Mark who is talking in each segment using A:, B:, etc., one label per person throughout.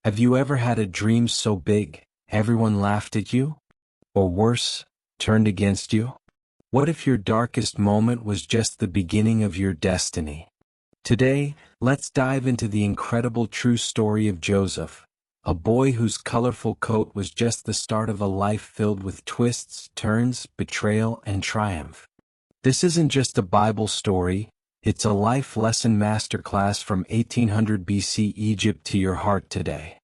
A: Have you ever had a dream so big, everyone laughed at you? Or worse, turned against you? What if your darkest moment was just the beginning of your destiny? Today, let's dive into the incredible true story of Joseph, a boy whose colorful coat was just the start of a life filled with twists, turns, betrayal, and triumph. This isn't just a Bible story, it's a life lesson masterclass from 1800 BC Egypt to your heart today.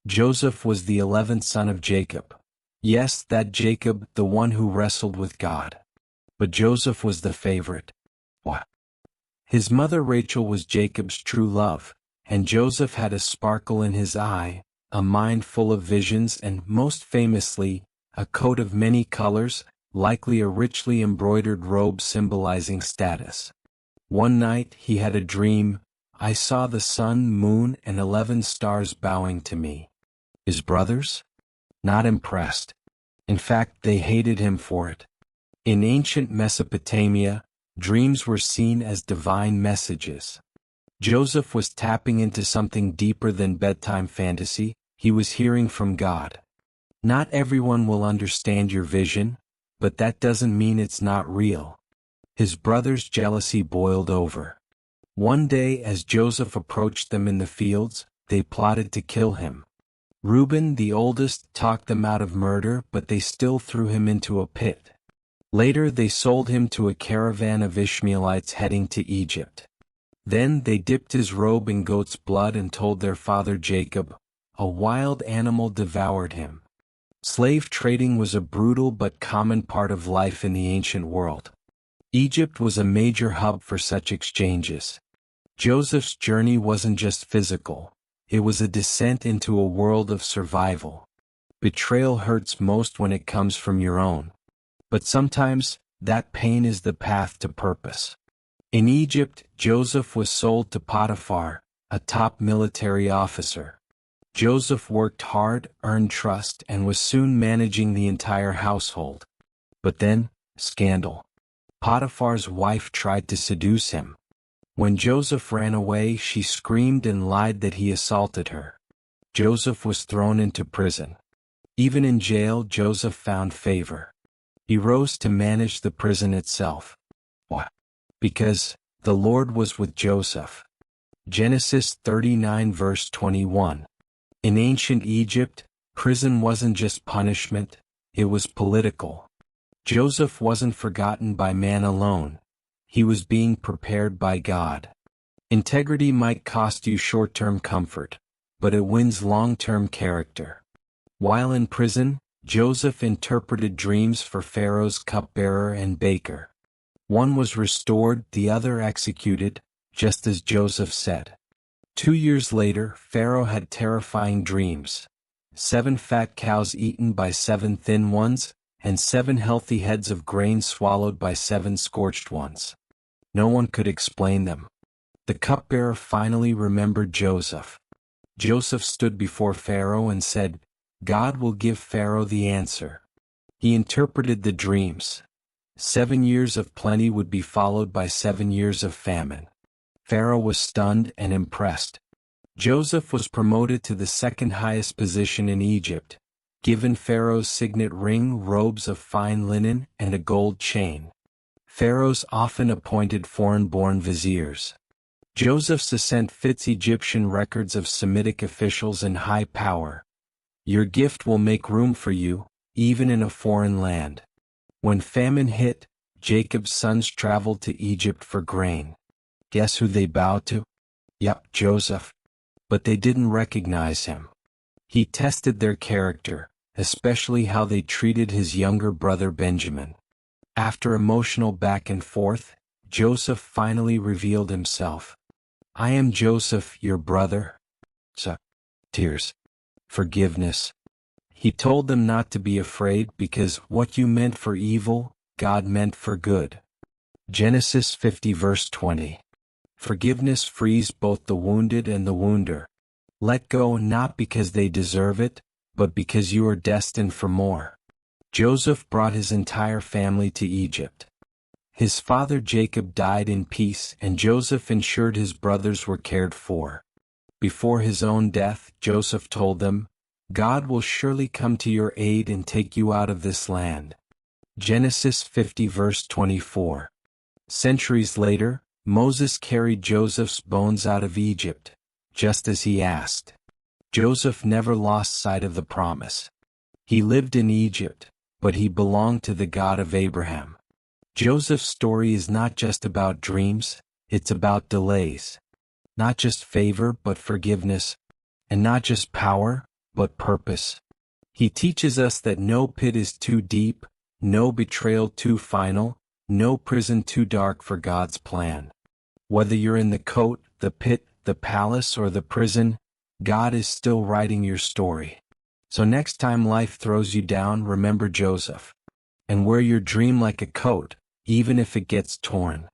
A: Joseph was the 11th son of Jacob. Yes, that Jacob, the one who wrestled with God. But Joseph was the favorite. What? His mother Rachel was Jacob's true love, and Joseph had a sparkle in his eye, a mind full of visions, and most famously, a coat of many colors, likely a richly embroidered robe symbolizing status. One night he had a dream. I saw the sun, moon, and 11 stars bowing to me. His brothers? Not impressed. In fact, they hated him for it. In ancient Mesopotamia, dreams were seen as divine messages. Joseph was tapping into something deeper than bedtime fantasy. He was hearing from God. Not everyone will understand your vision, but that doesn't mean it's not real. His brothers' jealousy boiled over. One day as Joseph approached them in the fields, they plotted to kill him. Reuben, the oldest, talked them out of murder, but they still threw him into a pit. Later they sold him to a caravan of Ishmaelites heading to Egypt. Then they dipped his robe in goat's blood and told their father Jacob. A wild animal devoured him. Slave trading was a brutal but common part of life in the ancient world. Egypt was a major hub for such exchanges. Joseph's journey wasn't just physical, it was a descent into a world of survival. Betrayal hurts most when it comes from your own. But sometimes, that pain is the path to purpose. In Egypt, Joseph was sold to Potiphar, a top military officer. Joseph worked hard, earned trust, and was soon managing the entire household. But then, scandal. Potiphar's wife tried to seduce him. When Joseph ran away, she screamed and lied that he assaulted her. Joseph was thrown into prison. Even in jail, Joseph found favor. He rose to manage the prison itself. Why? Because the Lord was with Joseph. Genesis 39 verse 21. In ancient Egypt, prison wasn't just punishment, it was political. Joseph wasn't forgotten by man alone. He was being prepared by God. Integrity might cost you short-term comfort, but it wins long-term character. While in prison, Joseph interpreted dreams for Pharaoh's cupbearer and baker. One was restored, the other executed, just as Joseph said. 2 years later, Pharaoh had terrifying dreams. 7 fat cows eaten by 7 thin ones, and 7 healthy heads of grain swallowed by 7 scorched ones. No one could explain them. The cupbearer finally remembered Joseph. Joseph stood before Pharaoh and said, God will give Pharaoh the answer. He interpreted the dreams. 7 years of plenty would be followed by 7 years of famine. Pharaoh was stunned and impressed. Joseph was promoted to the second highest position in Egypt, given Pharaoh's signet ring, robes of fine linen, and a gold chain. Pharaohs often appointed foreign-born viziers. Joseph's ascent fits Egyptian records of Semitic officials and high power. Your gift will make room for you, even in a foreign land. When famine hit, Jacob's sons traveled to Egypt for grain. Guess who they bowed to? Yup, Joseph. But they didn't recognize him. He tested their character, especially how they treated his younger brother Benjamin. After emotional back and forth, Joseph finally revealed himself. I am Joseph, your brother. Tears. Forgiveness. He told them not to be afraid because what you meant for evil, God meant for good. Genesis 50 verse 20. Forgiveness frees both the wounded and the wounder. Let go not because they deserve it, but because you are destined for more. Joseph brought his entire family to Egypt. His father Jacob died in peace, and Joseph ensured his brothers were cared for. Before his own death, Joseph told them, "God will surely come to your aid and take you out of this land." Genesis 50 verse 24. Centuries later, Moses carried Joseph's bones out of Egypt, just as he asked. Joseph never lost sight of the promise. He lived in Egypt, but he belonged to the God of Abraham. Joseph's story is not just about dreams, it's about delays. Not just favor, but forgiveness. And not just power, but purpose. He teaches us that no pit is too deep, no betrayal too final, no prison too dark for God's plan. Whether you're in the coat, the pit, the palace, or the prison, God is still writing your story. So next time life throws you down, remember Joseph. And wear your dream like a coat, even if it gets torn.